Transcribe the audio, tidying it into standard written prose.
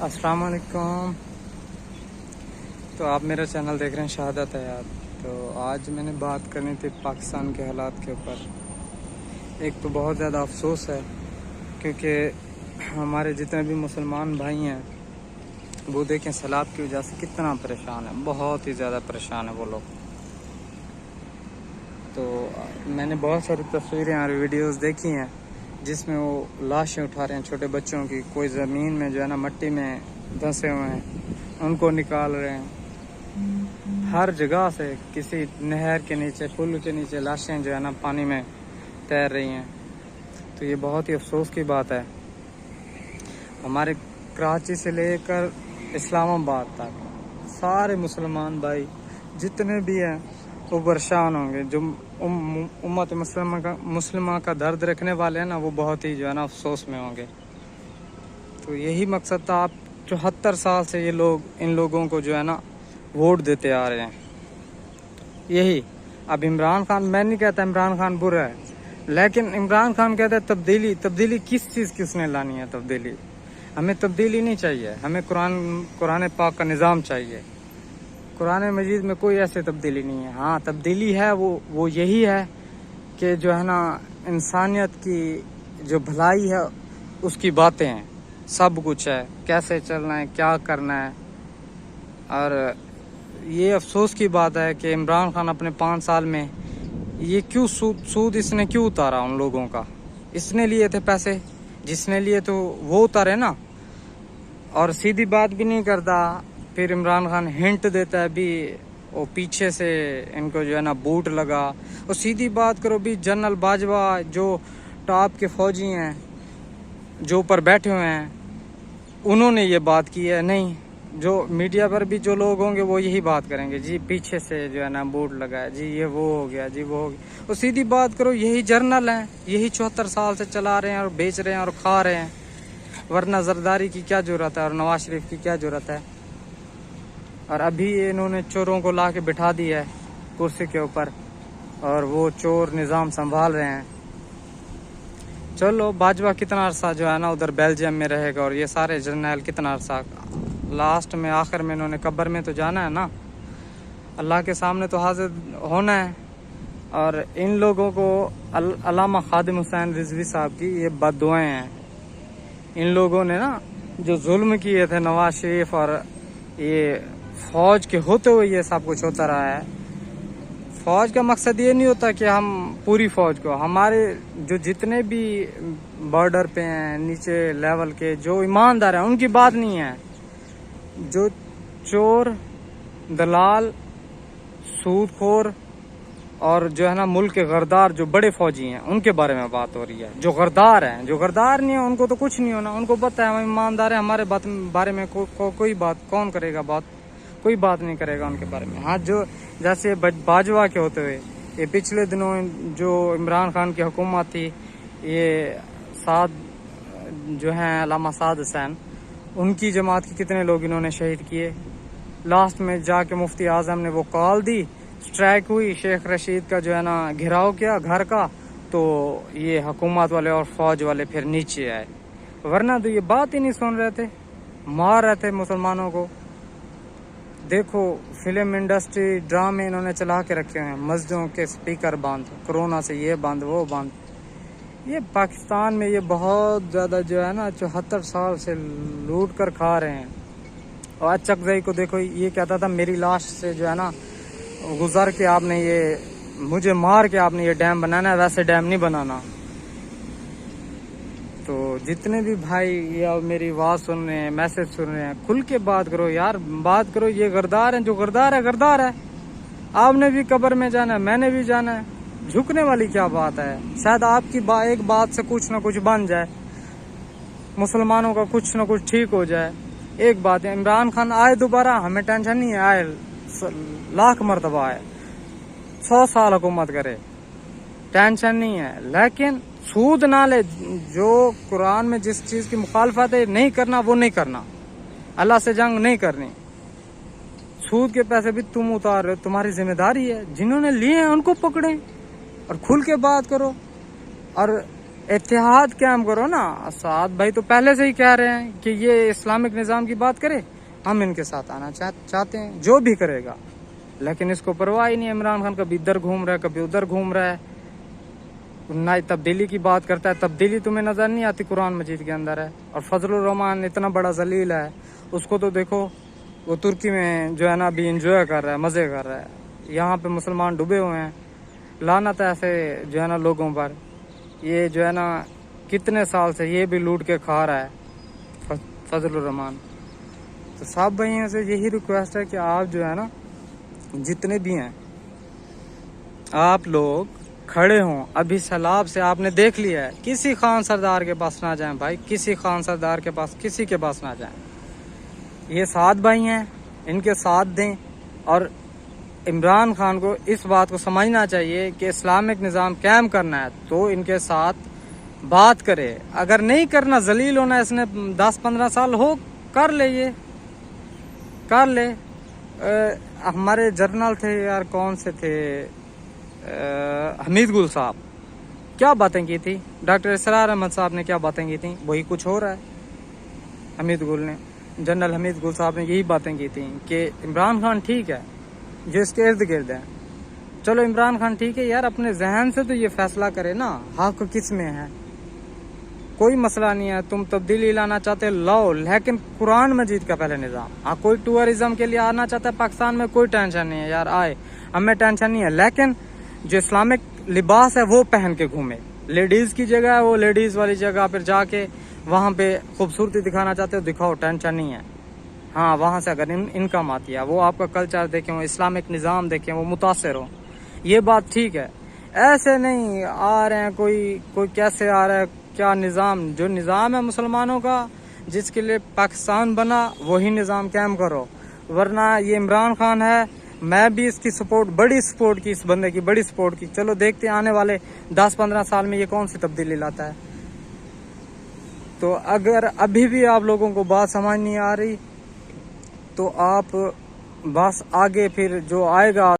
अस्सलाम वालेकुम। तो आप मेरा चैनल देख रहे हैं शहादत हयात। तो आज मैंने बात करनी थी पाकिस्तान के हालात के ऊपर। एक तो बहुत ज़्यादा अफसोस है क्योंकि हमारे जितने भी मुसलमान भाई हैं वो देखें सैलाब की वजह से कितना परेशान है, बहुत ही ज़्यादा परेशान है वो लोग। तो मैंने बहुत सारी तस्वीरें और वीडियोस देखी हैं जिसमें वो लाशें उठा रहे हैं छोटे बच्चों की, कोई ज़मीन में जो है ना मट्टी में धंसे हुए हैं उनको निकाल रहे हैं। हर जगह से किसी नहर के नीचे, पुल के नीचे लाशें जो है ना पानी में तैर रही हैं। तो ये बहुत ही अफसोस की बात है। हमारे कराची से लेकर इस्लामाबाद तक सारे मुसलमान भाई जितने भी हैं वो परेशान होंगे। जो उम्मत मुस्लिमा का दर्द रखने वाले हैं ना, वो बहुत ही जो है ना अफसोस में होंगे। तो यही मकसद था। आप 74 साल से ये लोग इन लोगों को जो है ना वोट देते आ रहे हैं। यही अब इमरान खान, मैं नहीं कहता इमरान खान बुरा है, लेकिन इमरान खान कहता है तब्दीली किस चीज़ की उसने लानी है। तब्दीली हमें तब्दीली नहीं चाहिए, हमें कुरान पाक का निज़ाम चाहिए। कुरान मजीद में कोई ऐसे तब्दीली नहीं है। हाँ, तब्दीली है वो यही है कि जो है ना इंसानियत की जो भलाई है उसकी बातें हैं, सब कुछ है, कैसे चलना है, क्या करना है। और ये अफसोस की बात है कि इमरान खान अपने 5 साल में ये क्यों सूद इसने क्यों उतारा उन लोगों का। इसने लिए थे पैसे, जिसने लिए तो वो उतारे ना। और सीधी बात भी नहीं करता। फिर इमरान खान हिंट देता है भी वो पीछे से इनको जो है ना बूट लगा। और सीधी बात करो भी जनरल बाजवा जो टॉप के फौजी हैं, जो ऊपर बैठे हुए हैं, उन्होंने ये बात की है। नहीं, जो मीडिया पर भी जो लोग होंगे वो यही बात करेंगे, जी पीछे से जो है ना बूट लगा है, जी ये वो हो गया, जी वो हो गया। और सीधी बात करो, यही जर्नल हैं, यही 74 साल से चला रहे हैं और बेच रहे हैं और खा रहे हैं। वरना जरदारी की क्या जरूरत है और नवाज शरीफ की क्या जरूरत है। और अभी इन्होंने चोरों को ला के बिठा दिया है कुर्सी के ऊपर और वो चोर निज़ाम संभाल रहे हैं। चलो, बाजवा कितना अरसा जो है ना उधर बेल्जियम में रहेगा और ये सारे जर्नैल कितना अरसा। लास्ट में आखिर में इन्होंने कब्र में तो जाना है ना, अल्लाह के सामने तो हाजिर होना है। और इन लोगों को अल्लामा खादिम हुसैन रिजवी साहब की ये बद्दुआएं हैं। इन लोगों ने ना जो जुल्म किए थे नवाज शरीफ और ये फौज के होते हुए ये सब कुछ होता रहा है। फौज का मकसद ये नहीं होता कि हम पूरी फौज को, हमारे जो जितने भी बॉर्डर पे हैं, नीचे लेवल के जो ईमानदार हैं, उनकी बात नहीं है। जो चोर, दलाल, सूदखोर और जो है ना मुल्क के गरदार जो बड़े फौजी हैं, उनके बारे में बात हो रही है। जो गरदार हैं, जो गरदार नहीं है उनको तो कुछ नहीं होना। उनको पता है हम ईमानदार हैं, हमारे बारे में कोई बात कौन करेगा, बात कोई बात नहीं करेगा उनके बारे में। हाँ, जो जैसे बाजवा के होते हुए ये पिछले दिनों जो इमरान खान की हुकूमत थी, ये साद जो हैं अल्लामा साद हुसैन, उनकी जमात के कितने लोग इन्होंने शहीद किए। लास्ट में जाके मुफ्ती आजम ने वो कॉल दी, स्ट्राइक हुई, शेख रशीद का जो है ना घिराव किया घर का, तो ये हुकूमत वाले और फौज वाले फिर नीचे आए। वरना तो ये बात ही नहीं सुन रहे थे, मार रहे थे मुसलमानों को। देखो, फिल्म इंडस्ट्री, ड्रामे इन्होंने चला के रखे हैं, मस्जिदों के स्पीकर बंद, कोरोना से ये बंद वो बंद। ये पाकिस्तान में ये बहुत ज़्यादा जो है ना 74 साल से लूट कर खा रहे हैं। और चकजई को देखो, ये कहता था मेरी लाश से जो है ना गुजर के आपने ये मुझे मार के आपने ये डैम बनाना है, वैसे डैम नहीं बनाना। तो जितने भी भाई या मेरी आवाज़ सुन रहे हैं, मैसेज सुन रहे हैं, खुल के बात करो यार, बात करो। ये गरदार हैं, जो गरदार है गरदार है। आपने भी कब्र में जाना है, मैंने भी जाना है। झुकने वाली क्या बात है। शायद आपकी एक बात से कुछ ना कुछ बन जाए, मुसलमानों का कुछ ना कुछ ठीक हो जाए। एक बात है, इमरान खान आए दोबारा, हमें टेंशन नहीं है, आए लाख मरतबा आए, 100 साल हुकूमत करे, टेंशन नहीं है। लेकिन सूद ना ले। जो कुरान में जिस चीज़ की मुखालफत है नहीं करना, वो नहीं करना। अल्लाह से जंग नहीं करनी। सूद के पैसे भी तुम उतार रहे हो, तुम्हारी जिम्मेदारी है। जिन्होंने लिए हैं उनको पकड़ें और खुल के बात करो। और इत्तेहाद कायम करो ना। साद भाई तो पहले से ही कह रहे हैं कि ये इस्लामिक निज़ाम की बात करे, हम इनके साथ आना चाहते हैं, जो भी करेगा। लेकिन इसको परवाह ही नहीं। इमरान खान कभी इधर घूम रहा है, कभी उधर घूम रहा है, ना तब्दीली की बात करता है। तब्दीली तुम्हें नज़र नहीं आती, कुरान मजीद के अंदर है। और फजलुर रहमान इतना बड़ा जलील है, उसको तो देखो, वो तुर्की में जो है ना अभी इंजॉय कर रहा है, मज़े कर रहा है। यहाँ पे मुसलमान डूबे हुए हैं। लानत है ऐसे जो है ना लोगों पर। ये जो है ना कितने साल से ये भी लूट के खा रहा है फजलुर रहमान। तो सब भाइयों से यही रिक्वेस्ट है कि आप जो है ना जितने भी हैं, आप लोग खड़े हों। अभी सैलाब से आपने देख लिया है, किसी खान सरदार के पास ना जाएं भाई, किसी खान सरदार के पास, किसी के पास ना जाएं। ये सात भाई हैं, इनके साथ दें। और इमरान खान को इस बात को समझना चाहिए कि इस्लामिक निज़ाम कायम करना है तो इनके साथ बात करे। अगर नहीं करना, जलील होना, इसने 10-15 साल हो, कर ले, ये कर ले। हमारे जर्नल थे यार, कौन से थे, हमीद गुल साहब, क्या बातें की थी। डॉक्टर इसरार अहमद साहब ने क्या बातें की थी, वही कुछ हो रहा है। हमीद गुल ने, जनरल हमीद गुल साहब ने यही बातें की थी कि इमरान खान ठीक है, जो इसके इर्द गिर्द है। चलो इमरान खान ठीक है यार, अपने जहन से तो ये फैसला करे ना, हक किस में है। कोई मसला नहीं है, तुम तब्दीली लाना चाहते लाओ, लेकिन कुरान मजीद का पहले निज़ाम। हाँ, कोई टूरिज्म के लिए आना चाहता है पाकिस्तान में, कोई टेंशन नहीं है यार, आए, हमें टेंशन नहीं है। लेकिन जो इस्लामिक लिबास है वो पहन के घूमे। लेडीज़ की जगह है, वो लेडीज़ वाली जगह पर जाके वहाँ पे खूबसूरती दिखाना चाहते हो, दिखाओ, टेंशन नहीं है। हाँ, वहाँ से अगर इनकम आती है, वो आपका कल्चर देखें, वो इस्लामिक निज़ाम देखें, वो मुतासर हो, ये बात ठीक है। ऐसे नहीं आ रहे हैं, कोई कैसे आ रहा है, क्या निज़ाम, जो निज़ाम है मुसलमानों का, जिसके लिए पाकिस्तान बना, वही निज़ाम कायम करो। वरना ये इमरान खान है, मैं भी इसकी सपोर्ट, बड़ी सपोर्ट की, इस बंदे की बड़ी सपोर्ट की। चलो देखते हैं आने वाले 10-15 साल में ये कौन सी तब्दीली लाता है। तो अगर अभी भी आप लोगों को बात समझ नहीं आ रही तो आप बस आगे फिर जो आएगा